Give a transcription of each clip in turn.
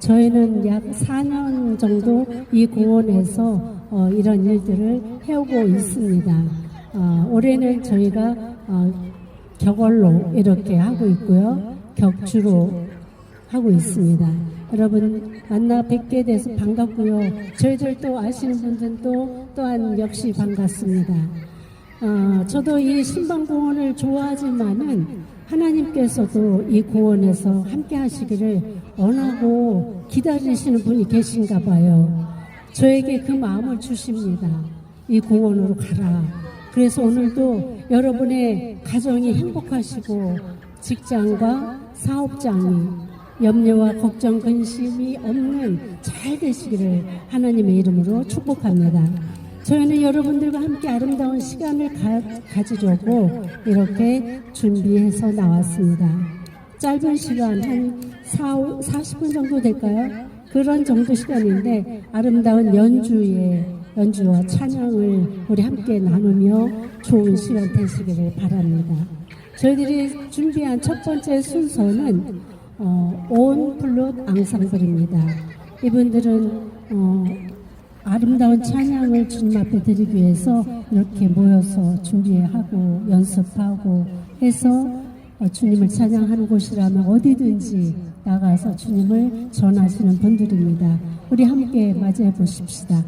저희는 약 4년 정도 이 공원에서 이런 일들을 해오고 있습니다. 올해는 저희가 격월로 이렇게 하고 있고요. 격주로 하고 있습니다. 여러분 만나 뵙게 돼서 반갑고요. 저희들도 아시는 분들도 또한 역시 반갑습니다. 저도 이 신방공원을 좋아하지만은 하나님께서도 이 공원에서 함께 하시기를 원하고 기다리시는 분이 계신가 봐요. 저에게 그 마음을 주십니다. 이 공원으로 가라. 그래서 오늘도 여러분의 가정이 행복하시고 직장과 사업장이 염려와 걱정, 근심이 없는 잘 되시기를 하나님의 이름으로 축복합니다. 저희는 여러분들과 함께 아름다운 시간을 가지려고 이렇게 준비해서 나왔습니다. 짧은 시간 한 40분 정도 될까요? 그런 정도 시간인데 아름다운 연주와 찬양을 우리 함께 나누며 좋은 시간 되시기를 바랍니다. 저희들이 준비한 첫 번째 순서는 온 플룻 앙상블입니다. 이분들은 아름다운 찬양을 주님 앞에 드리기 위해서 이렇게 모여서 준비하고 연습하고 해서 주님을 찬양하는 곳이라면 어디든지 나가서 주님을 전하시는 분들입니다. 우리 함께 맞이해 보십시다.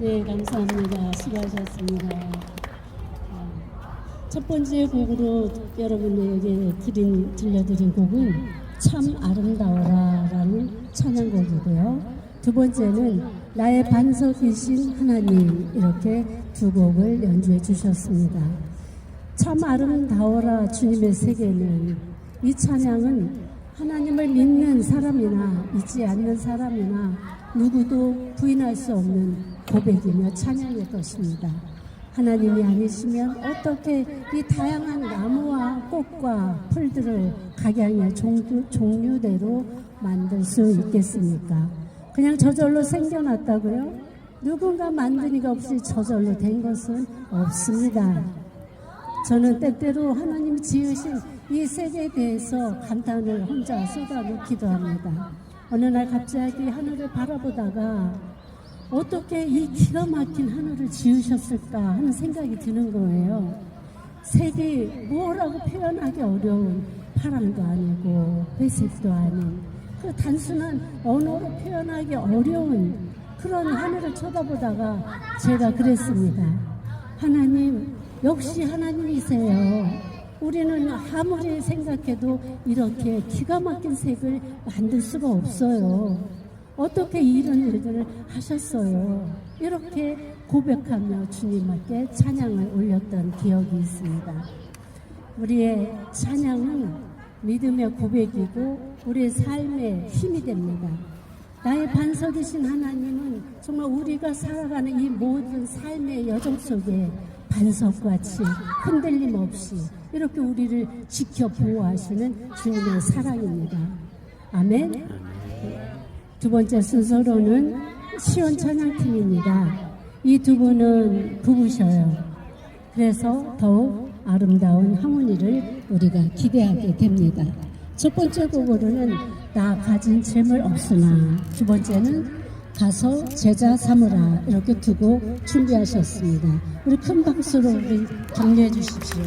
네, 감사합니다. 수고하셨습니다. 첫 번째 곡으로 여러분에게 들려드린 곡은 참 아름다워라라는 찬양곡이고요. 두 번째는 나의 반석이신 하나님, 이렇게 두 곡을 연주해 주셨습니다. 참 아름다워라 주님의 세계는, 이 찬양은 하나님을 믿는 사람이나 믿지 않는 사람이나 누구도 부인할 수 없는 고백이며 찬양일 것입니다. 하나님이 아니시면 어떻게 이 다양한 나무와 꽃과 풀들을 각양의 종류대로 만들 수 있겠습니까? 그냥 저절로 생겨났다고요? 누군가 만든 이가 없이 저절로 된 것은 없습니다. 저는 때때로 하나님 지으신 이 세계에 대해서 감탄을 혼자 쏟아놓기도 합니다. 어느 날 갑자기 하늘을 바라보다가 어떻게 이 기가 막힌 하늘을 지으셨을까 하는 생각이 드는 거예요. 색이 뭐라고 표현하기 어려운 파랑도 아니고 회색도 아닌 그 단순한 언어로 표현하기 어려운 그런 하늘을 쳐다보다가 제가 그랬습니다. 하나님, 역시 하나님이세요. 우리는 아무리 생각해도 이렇게 기가 막힌 색을 만들 수가 없어요. 어떻게 이런 일들을 하셨어요? 이렇게 고백하며 주님께 찬양을 올렸던 기억이 있습니다. 우리의 찬양은 믿음의 고백이고 우리의 삶의 힘이 됩니다. 나의 반석이신 하나님은 정말 우리가 살아가는 이 모든 삶의 여정 속에 반석같이 흔들림 없이 이렇게 우리를 지켜 보호하시는 주님의 사랑입니다. 아멘. 두 번째 순서로는 시온 찬양팀입니다. 이 두 분은 부부셔요. 그래서 더욱 아름다운 하모니를 우리가 기대하게 됩니다. 첫 번째 곡으로는 나 가진 재물 없으나, 두 번째는 가서 제자 삼으라, 이렇게 두 곡 준비하셨습니다. 우리 큰 박수로 우리 격려해 주십시오.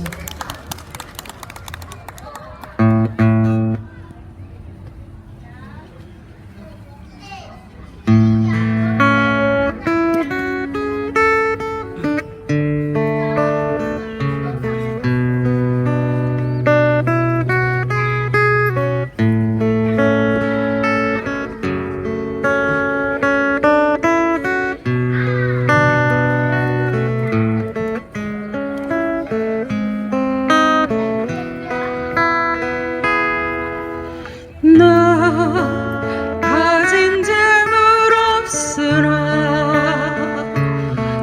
나 가진 재물 없으나,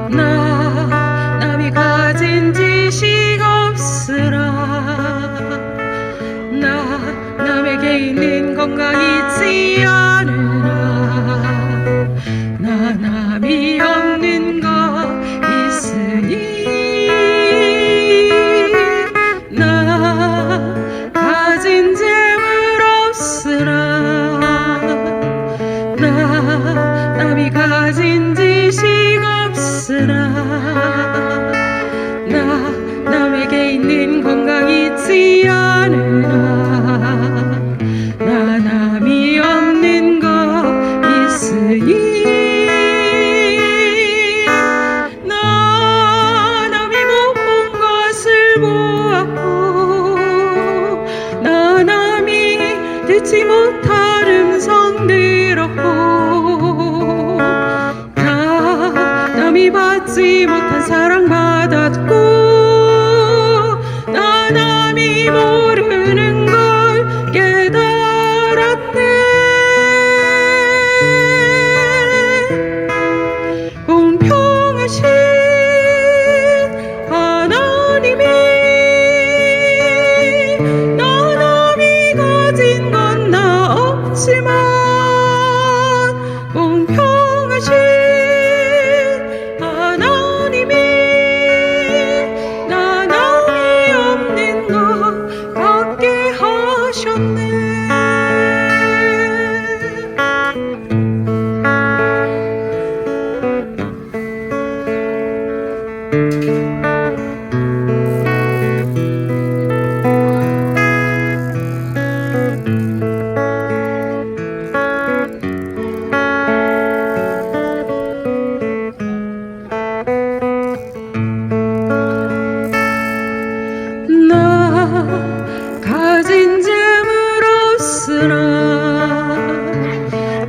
나 남이 가진 지식 없으나, 나 남에게 있는 건강 있지 않으나, 나 남이 없는 거 있으니, 나 가진 재물 없으나, 나 남이 가진 지식 없으나, 나 남에게 있는 건강 있지 않으나, 나 남이 없는 거 있으니, 나 남이 못 본 것을 보았고, 나 남이 듣지 못할 음성 들었고, 나 남이 받지 못한 사랑 받았고, 나 남이 모르는 걸 깨달았네. 공평하신 하나님이 나 남이 가진 건 나 없지만, 공평하신 하나님이 나 남이 없는 것 갖게 하셨네.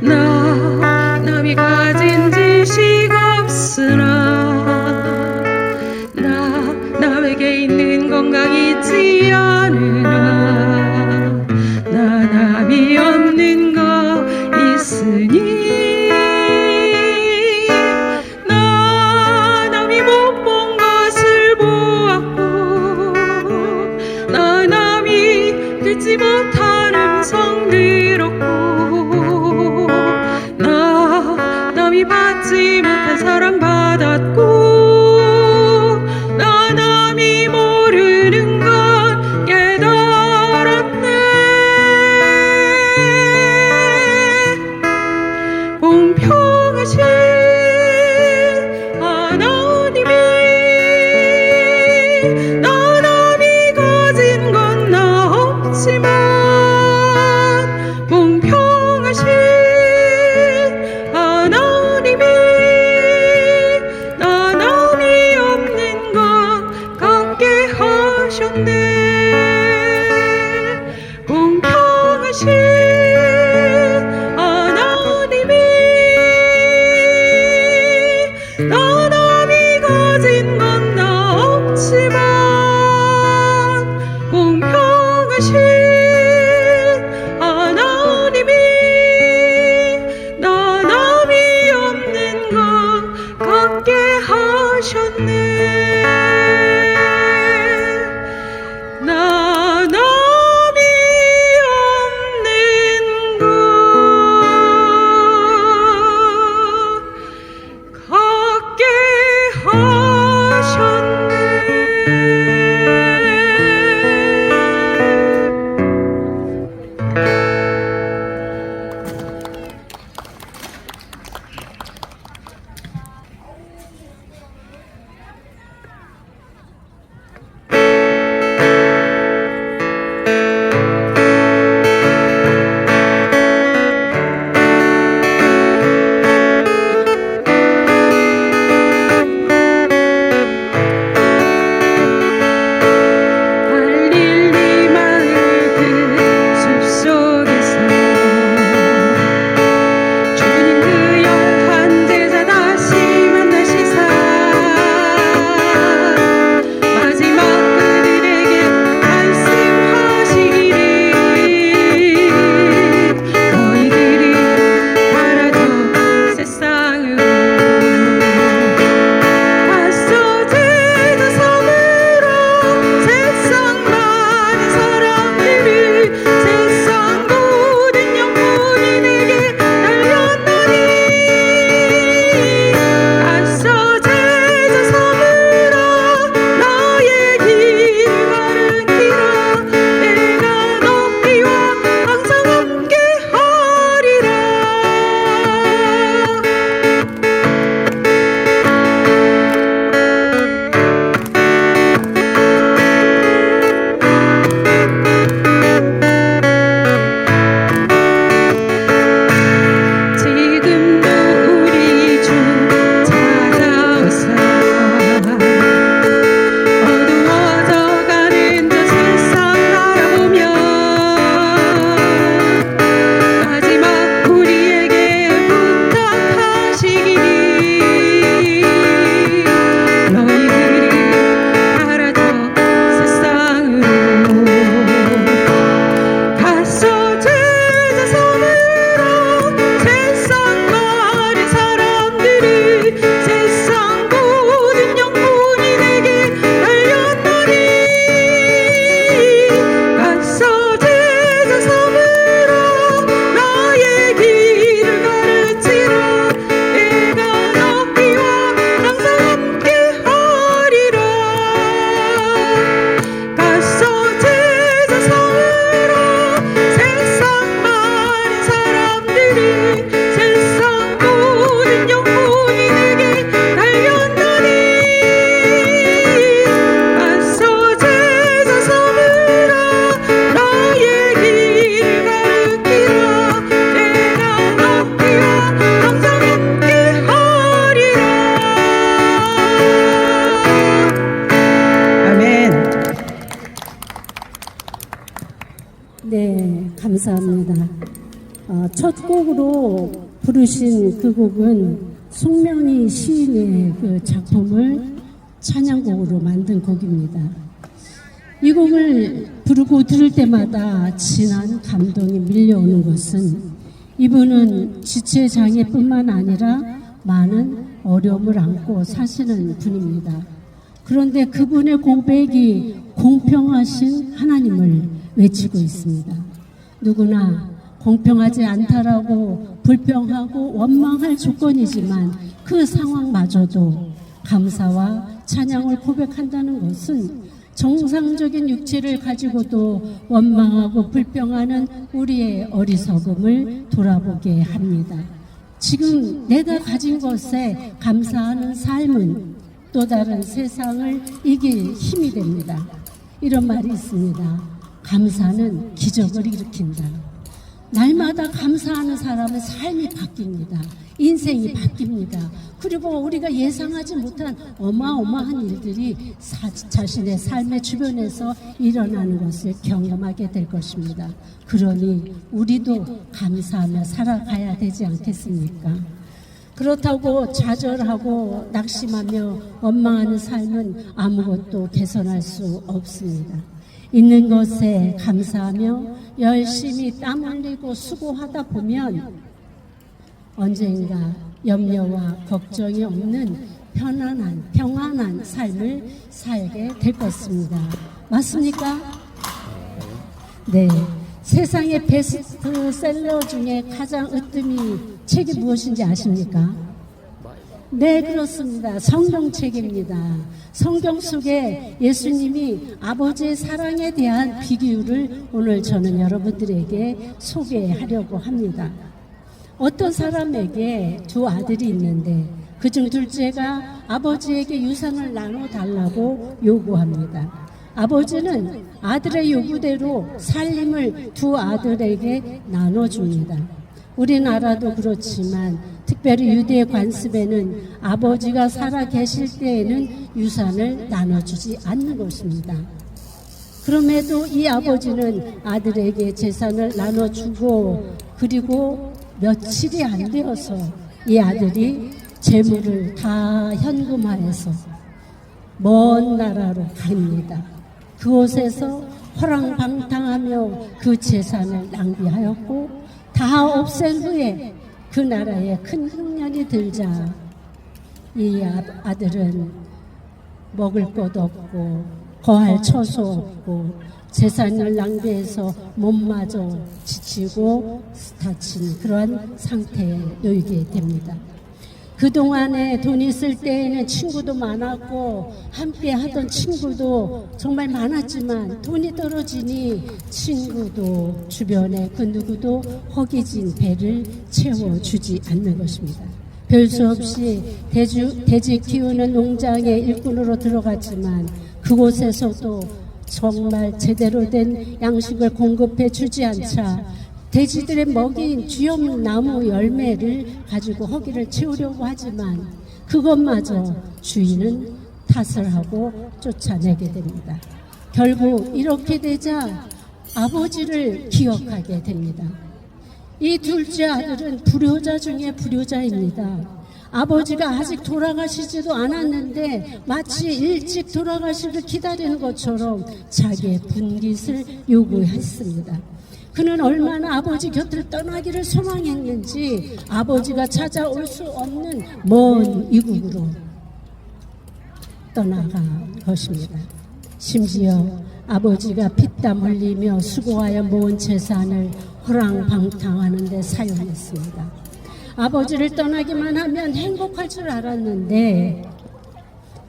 나 남이 가진 지식 없으나 나 남에게 있는 건강 잊지 않으나 나 남이 없는 거 있으니 나 남이 못 본 것을 보았고 나 남이 듣지 못한 음성 들었고 첫 곡으로 부르신 그 곡은 송명희 시인의 그 작품을 찬양곡으로 만든 곡입니다. 이 곡을 부르고 들을 때마다 진한 감동이 밀려오는 것은 이분은 지체장애뿐만 아니라 많은 어려움을 안고 사시는 분입니다. 그런데 그분의 고백이 공평하신 하나님을 외치고 있습니다. 누구나 공평하지 않다라고 불평하고 원망할 조건이지만 그 상황마저도 감사와 찬양을 고백한다는 것은 정상적인 육체를 가지고도 원망하고 불평하는 우리의 어리석음을 돌아보게 합니다. 지금 내가 가진 것에 감사하는 삶은 또 다른 세상을 이길 힘이 됩니다. 이런 말이 있습니다. 감사는 기적을 일으킨다. 날마다 감사하는 사람은 삶이 바뀝니다. 인생이 바뀝니다. 그리고 우리가 예상하지 못한 어마어마한 일들이 자신의 삶의 주변에서 일어나는 것을 경험하게 될 것입니다. 그러니 우리도 감사하며 살아가야 되지 않겠습니까? 그렇다고 좌절하고 낙심하며 원망하는 삶은 아무것도 개선할 수 없습니다. 있는 것에 감사하며 열심히 땀 흘리고 수고하다 보면 언젠가 염려와 걱정이 없는 편안한 평안한 삶을 살게 될 것입니다. 맞습니까? 네. 세상의 베스트셀러 중에 가장 으뜸이 책이 무엇인지 아십니까? 네, 그렇습니다. 성경책입니다. 성경 속에 예수님이 아버지의 사랑에 대한 비유를 오늘 저는 여러분들에게 소개하려고 합니다. 어떤 사람에게 두 아들이 있는데 그중 둘째가 아버지에게 유산을 나눠달라고 요구합니다. 아버지는 아들의 요구대로 살림을 두 아들에게 나눠줍니다. 우리나라도 그렇지만 특별히 유대 관습에는 아버지가 살아 계실 때에는 유산을 나눠주지 않는 것입니다. 그럼에도 이 아버지는 아들에게 재산을 나눠주고 그리고 며칠이 안 되어서 이 아들이 재물을 다 현금화해서 먼 나라로 갑니다. 그곳에서 호랑방탕하며 그 재산을 낭비하였고 다 없앤 후에 그 나라에 큰 흉년이 들자 이 아들은 먹을 것 없고 거할 처소 없고 재산을 낭비해서 몸마저 지치고 다친 그러한 상태에 놓이게 됩니다. 그동안에 돈이 있을 때에는 친구도 많았고 함께 하던 친구도 정말 많았지만 돈이 떨어지니 친구도 주변에 그 누구도 허기진 배를 채워주지 않는 것입니다. 별 수 없이 돼지 키우는 농장의 일꾼으로 들어갔지만 그곳에서도 정말 제대로 된 양식을 공급해 주지 않자 돼지들의 먹이인 쥐엄나무 열매를 가지고 허기를 채우려고 하지만 그것마저 주인은 탓을 하고 쫓아내게 됩니다. 결국 이렇게 되자 아버지를 기억하게 됩니다. 이 둘째 아들은 불효자 중에 불효자입니다. 아버지가 아직 돌아가시지도 않았는데 마치 일찍 돌아가시를 기다리는 것처럼 자기의 분깃을 요구했습니다. 그는 얼마나 아버지 곁을 떠나기를 소망했는지 아버지가 찾아올 수 없는 먼 이국으로 떠나간 것입니다. 심지어 아버지가 피땀 흘리며 수고하여 모은 재산을 호랑방탕하는 데 사용했습니다. 아버지를 떠나기만 하면 행복할 줄 알았는데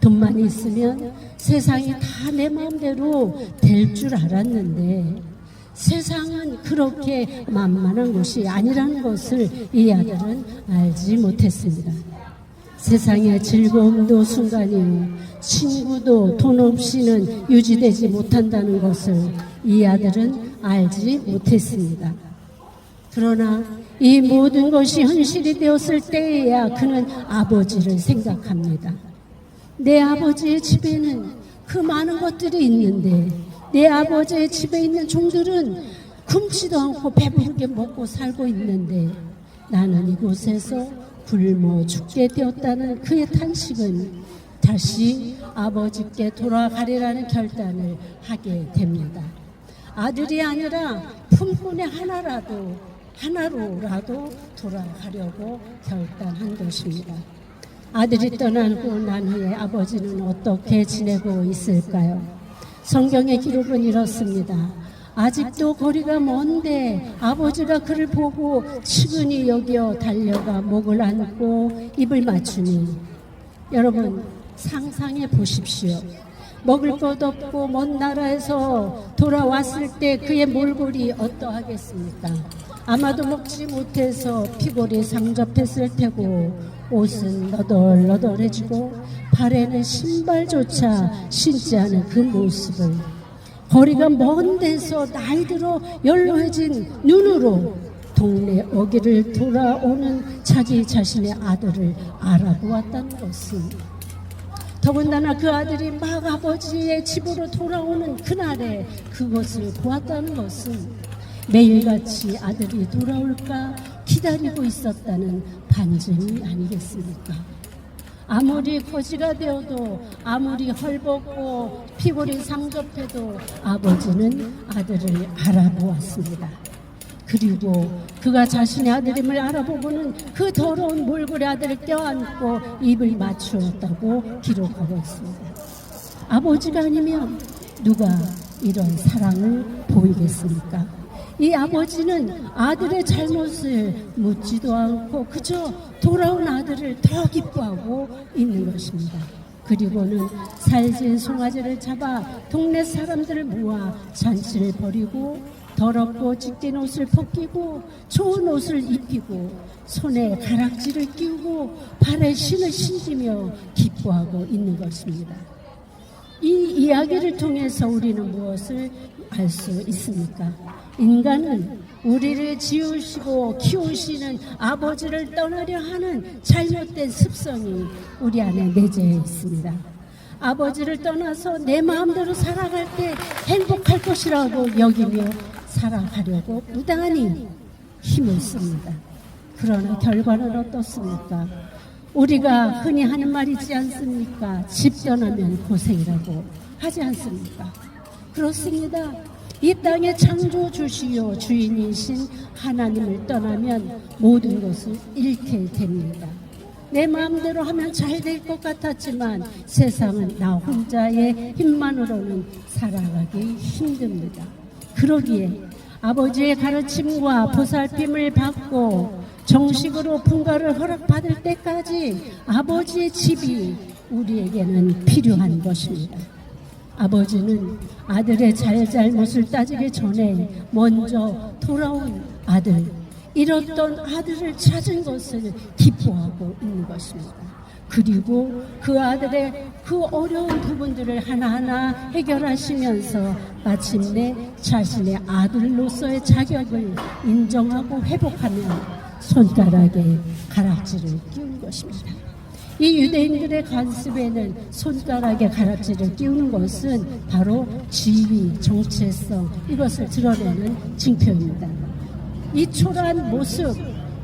돈만 있으면 세상이 다 내 마음대로 될 줄 알았는데 세상은 그렇게 만만한 곳이 아니라는 것을 이 아들은 알지 못했습니다. 세상의 즐거움도 순간이요 친구도 돈 없이는 유지되지 못한다는 것을 이 아들은 알지 못했습니다. 그러나 이 모든 것이 현실이 되었을 때에야 그는 아버지를 생각합니다. 내 아버지의 집에는 그 많은 것들이 있는데 내 아버지의 집에 있는 종들은 굶지도 않고 배부르게 먹고 살고 있는데 나는 이곳에서 굶어 죽게 되었다는 그의 탄식은 다시 아버지께 돌아가리라는 결단을 하게 됩니다. 아들이 아니라 품꾼의 하나로라도 돌아가려고 결단한 것입니다. 아들이 떠나고 난 후에 아버지는 어떻게 지내고 있을까요? 성경의 기록은 이렇습니다. 아직도 거리가 먼데 아버지가 그를 보고 측은히 여겨 달려가 목을 안고 입을 맞추니, 여러분 상상해 보십시오. 먹을 것 없고 먼 나라에서 돌아왔을 때 그의 몰골이 어떠하겠습니까? 아마도 먹지 못해서 피골이 상접했을 테고 옷은 너덜너덜해지고 발에는 신발조차 신지 않은 그 모습을 거리가 먼 데서 나이 들어 연로해진 눈으로 동네 어귀를 돌아오는 자기 자신의 아들을 알아보았다는 것은, 더군다나 그 아들이 막 아버지의 집으로 돌아오는 그날에 그것을 보았다는 것은 매일같이 아들이 돌아올까 기다리고 있었다는 반증이 아니겠습니까? 아무리 거지가 되어도, 아무리 헐벗고 피골이 상접해도 아버지는 아들을 알아보았습니다. 그리고 그가 자신의 아들임을 알아보고는 그 더러운 몰골의 아들을 껴안고 입을 맞추었다고 기록하고 있습니다. 아버지가 아니면 누가 이런 사랑을 보이겠습니까? 이 아버지는 아들의 잘못을 묻지도 않고 그저 돌아온 아들을 더 기뻐하고 있는 것입니다. 그리고는 살진 송아지를 잡아 동네 사람들을 모아 잔치를 벌이고 더럽고 찢긴 옷을 벗기고 좋은 옷을 입히고 손에 가락지를 끼우고 발에 신을 신기며 기뻐하고 있는 것입니다. 이 이야기를 통해서 우리는 무엇을 알 수 있습니까? 인간은 우리를 지으시고 키우시는 아버지를 떠나려 하는 잘못된 습성이 우리 안에 내재해 있습니다. 아버지를 떠나서 내 마음대로 살아갈 때 행복할 것이라고 여기며 살아가려고 무단히 힘을 씁니다. 그러나 결과는 어떻습니까? 우리가 흔히 하는 말이지 않습니까? 집 떠나면 고생이라고 하지 않습니까? 그렇습니다. 이 땅의 창조주시요 주인이신 하나님을 떠나면 모든 것을 잃게 됩니다. 내 마음대로 하면 잘 될 것 같았지만 세상은 나 혼자의 힘만으로는 살아가기 힘듭니다. 그러기에 아버지의 가르침과 보살핌을 받고 정식으로 분가를 허락받을 때까지 아버지의 집이 우리에게는 필요한 것입니다. 아버지는 아들의 잘잘못을 따지기 전에 먼저 돌아온 아들, 잃었던 아들을 찾은 것을 기뻐하고 있는 것입니다. 그리고 그 아들의 그 어려운 부분들을 하나하나 해결하시면서 마침내 자신의 아들로서의 자격을 인정하고 회복하며 손가락에 가락지를 끼운 것입니다. 이 유대인들의 관습에는 손가락에 가락지를 끼우는 것은 바로 지위, 정체성, 이것을 드러내는 징표입니다. 이 초라한 모습,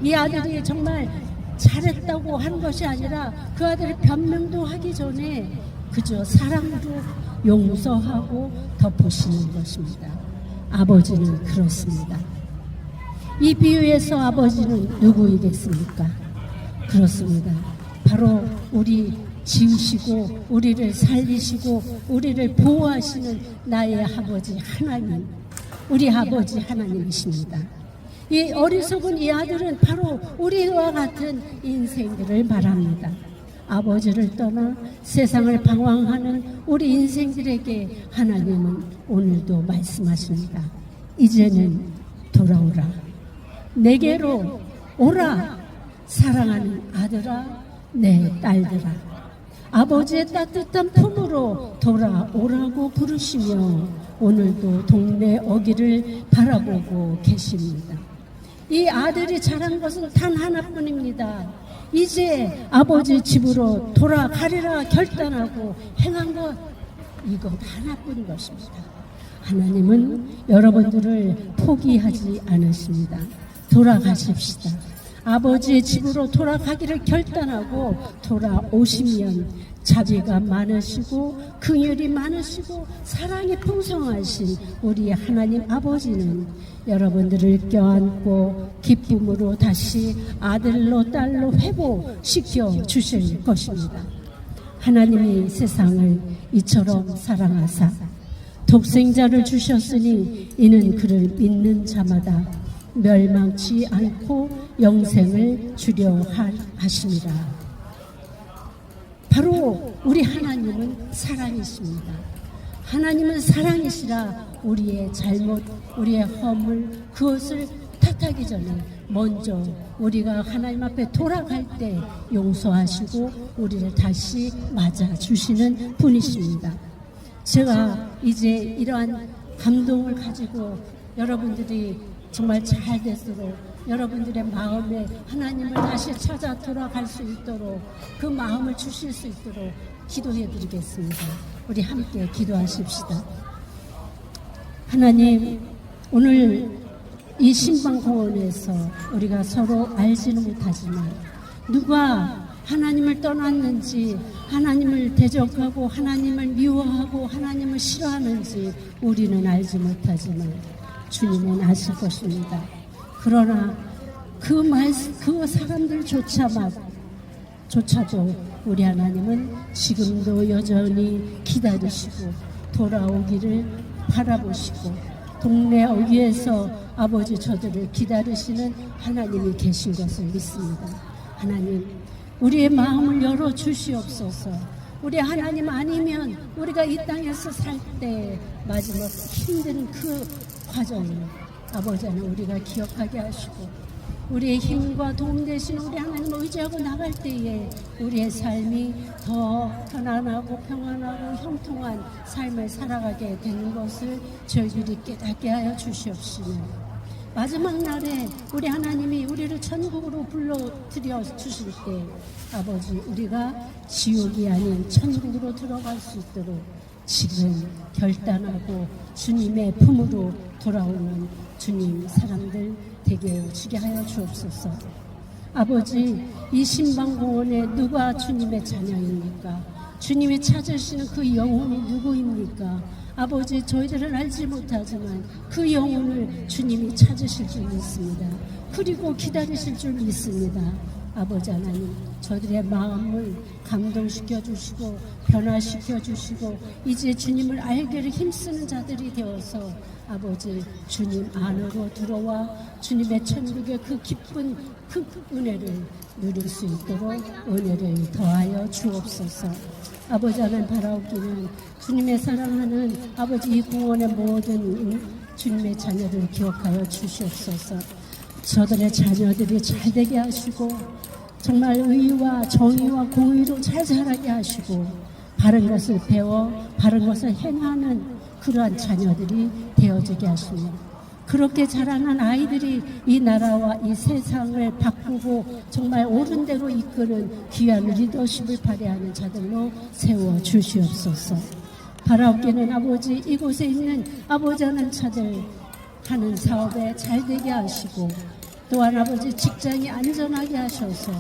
이 아들이 정말 잘했다고 한 것이 아니라 그 아들의 변명도 하기 전에 그저 사랑으로 용서하고 덮으시는 것입니다. 아버지는 그렇습니다. 이 비유에서 아버지는 누구이겠습니까? 그렇습니다. 바로 우리 지으시고 우리를 살리시고 우리를 보호하시는 나의 아버지 하나님, 우리 아버지 하나님이십니다. 이 어리석은 이 아들은 바로 우리와 같은 인생들을 말합니다. 아버지를 떠나 세상을 방황하는 우리 인생들에게 하나님은 오늘도 말씀하십니다. 이제는 돌아오라. 내게로 오라. 사랑하는 아들아, 내 딸들아. 아버지의 따뜻한 품으로 돌아오라고 부르시며 오늘도 동네 어귀를 바라보고 계십니다. 이 아들이 잘한 것은 단 하나뿐입니다. 이제 아버지 집으로 돌아가리라 결단하고 행한 것, 이것 하나뿐인 것입니다. 하나님은 여러분들을 포기하지 않으십니다. 돌아가십시다. 아버지의 집으로 돌아가기를 결단하고 돌아오시면 자비가 많으시고 긍휼이 많으시고 사랑이 풍성하신 우리 하나님 아버지는 여러분들을 껴안고 기쁨으로 다시 아들로 딸로 회복시켜 주실 것입니다. 하나님이 세상을 이처럼 사랑하사 독생자를 주셨으니 이는 그를 믿는 자마다 멸망치 않고 영생을 주려 하심이라. 바로 우리 하나님은 사랑이십니다. 하나님은 사랑이시라 우리의 잘못, 우리의 허물, 그것을 탓하기 전에 먼저 우리가 하나님 앞에 돌아갈 때 용서하시고 우리를 다시 맞아주시는 분이십니다. 제가 이제 이러한 감동을 가지고 여러분들이 정말 잘 되도록 여러분들의 마음에 하나님을 다시 찾아 돌아갈 수 있도록 그 마음을 주실 수 있도록 기도해 드리겠습니다. 우리 함께 기도하십시다. 하나님, 오늘 이 신방공원에서 우리가 서로 알지는 못하지만 누가 하나님을 떠났는지, 하나님을 대적하고 하나님을 미워하고 하나님을 싫어하는지 우리는 알지 못하지만 주님은 아실 것입니다. 그러나 그 사람들조차도 우리 하나님은 지금도 여전히 기다리시고 돌아오기를 바라보시고 동네 어귀에서 아버지 저들을 기다리시는 하나님이 계신 것을 믿습니다. 하나님, 우리의 마음을 열어 주시옵소서. 우리 하나님 아니면 우리가 이 땅에서 살 때 마지막 힘든 그 과정을 아버지 하나님 우리가 기억하게 하시고 우리의 힘과 도움 되신 우리 하나님을 의지하고 나갈 때에 우리의 삶이 더 편안하고 평안하고 형통한 삶을 살아가게 되는 것을 저희들이 깨닫게 하여 주시옵시며 마지막 날에 우리 하나님이 우리를 천국으로 불러들여 주실 때 아버지 우리가 지옥이 아닌 천국으로 들어갈 수 있도록 지금 결단하고 주님의 품으로 돌아오는 주님 사람들 되게 주게 하여 주옵소서. 아버지, 이 신방공원에 누가 주님의 자녀입니까? 주님이 찾으시는 그 영혼이 누구입니까? 아버지, 저희들은 알지 못하지만 그 영혼을 주님이 찾으실 줄 믿습니다. 그리고 기다리실 줄 믿습니다. 아버지 하나님, 저들의 마음을 감동시켜 주시고 변화시켜 주시고 이제 주님을 알기를 힘쓰는 자들이 되어서 아버지 주님 안으로 들어와 주님의 천국의 그 기쁜 그 은혜를 누릴 수 있도록 은혜를 더하여 주옵소서. 아버지 하나님 바라옵기는 주님의 사랑하는 아버지 이 공원의 모든 주님의 자녀를 기억하여 주시옵소서. 저들의 자녀들이 잘되게 하시고 정말 의와 정의와 공의로 잘 자라게 하시고 바른 것을 배워 바른 것을 행하는 그러한 자녀들이 되어지게 하시며 그렇게 자라난 아이들이 이 나라와 이 세상을 바꾸고 정말 옳은 대로 이끄는 귀한 리더십을 발휘하는 자들로 세워 주시옵소서. 바라옵기는 아버지 이곳에 있는 아버지 하는 자들 하는 사업에 잘되게 하시고 또한 아버지 직장이 안전하게 하셔서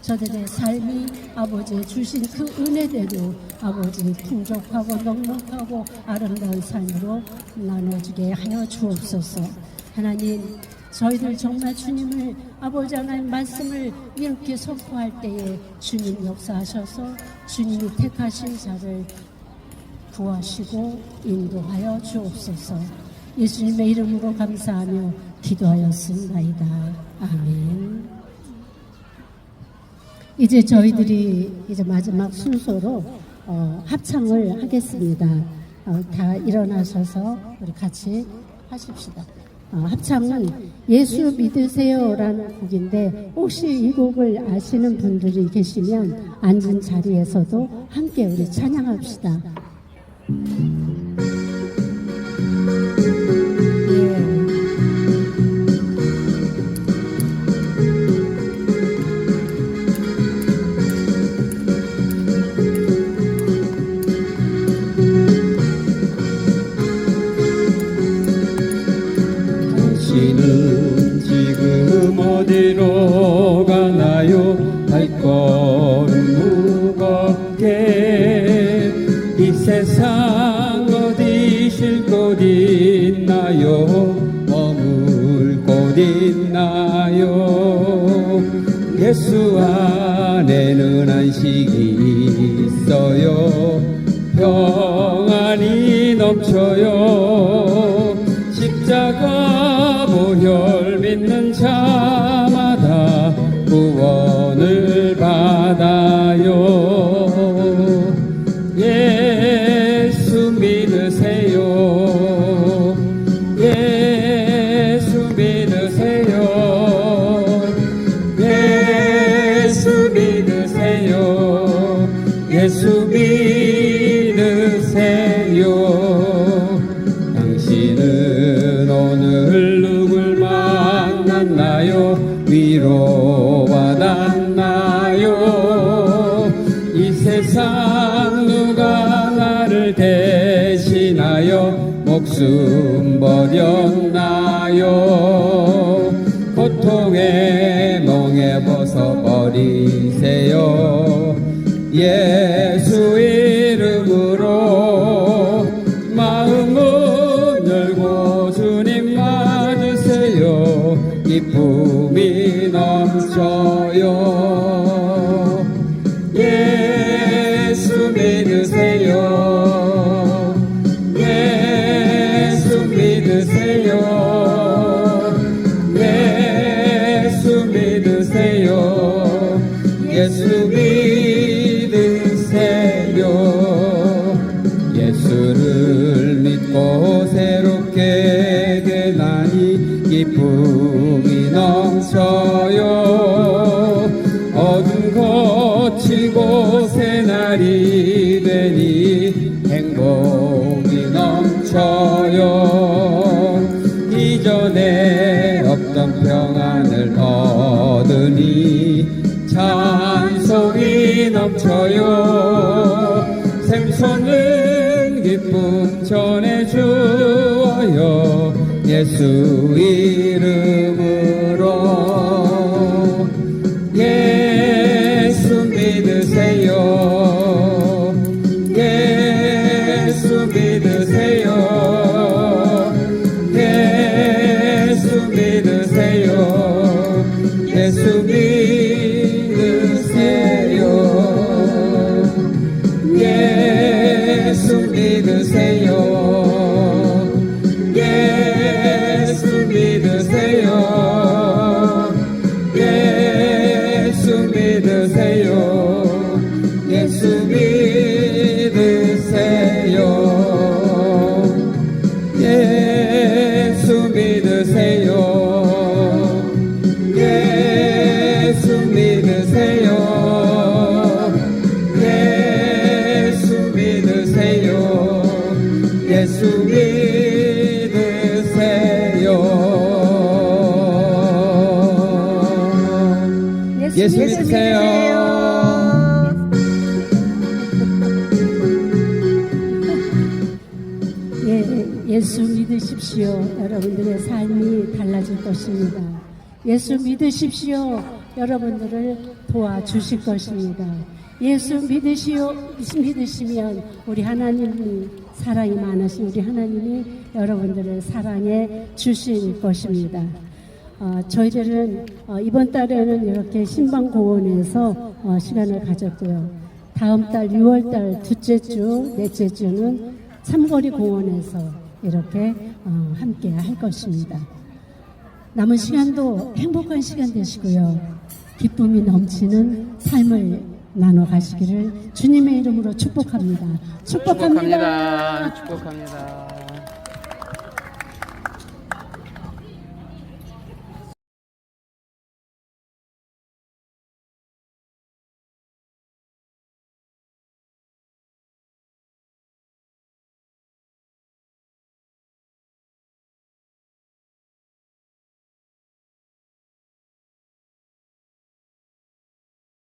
저들의 삶이 아버지 주신 그 은혜대로 아버지 풍족하고 넉넉하고 아름다운 삶으로 나눠주게 하여 주옵소서. 하나님, 저희들 정말 주님을 아버지 하나님 말씀을 이렇게 선포할 때에 주님 역사하셔서 주님이 택하신 자를 구하시고 인도하여 주옵소서. 예수님의 이름으로 감사하며 기도하였습니다. 아멘. 이제 저희들이 이제 마지막 순서로 합창을 하겠습니다. 다 일어나셔서 우리 같이 하십시다. 합창은 예수 믿으세요라는 곡인데 혹시 이 곡을 아시는 분들이 계시면 앉은 자리에서도 함께 우리 찬양합시다. 예수 안에는 안식이 있어요. 평안이 넘쳐요. 십자가 보혈 믿는 자마다 구원을 받아요. 예수 믿으세요. 예수 믿으세요. 예수 믿으세요. 예수 믿으세요. 당신은 오늘 누굴 만났나요? 위로받았나요? 이 세상 누가 나를 대신하여 목숨 버렸나요? 고통의 멍에 벗어버리세요. 예수 이름으로 마음은 열고 주님 맞으세요. 기쁨이 넘쳐요. 예수 믿으세요. 예수 믿으세요. 예수 믿으세요. 예수 믿으세요. 예수를 믿고 새롭게 되나니 기쁨이 넘쳐요. 어둠 거치고 새날이 되니 행복이 넘쳐요. 이전에 없던 평안을 얻으니 찬송이 넘쳐요. 샘솟는 기쁨 전해주어요. 예수 이름으로. 예수 믿으세요. 예수 믿으세요. 예수 믿으세요. 예수 믿으세요. 예수 믿으세요. 예수 믿으세요. 예수 믿으세요. 예수 믿으세요. 예수 믿으세요. 예수 믿으세요. 예수 믿으세요. 예수 믿으세요. 예수 믿으세요. 예수 믿으십시오. 여러분들의 삶이 달라질 것입니다. 예수 믿으십시오. 여러분들을 도와주실 것입니다. 예수 믿으시면 우리 하나님이 사랑이 많으신 우리 하나님이 여러분들을 사랑해 주실 것입니다. 저희들은 이번 달에는 이렇게 신방공원에서 시간을 가졌고요. 다음 달 6월달 둘째 주, 넷째 주는 삼거리 공원에서 이렇게 함께 할 것입니다. 남은 시간도 행복한 시간 되시고요. 기쁨이 넘치는 삶을 나눠 가시기를 주님의 이름으로 축복합니다. 축복합니다. 축복합니다.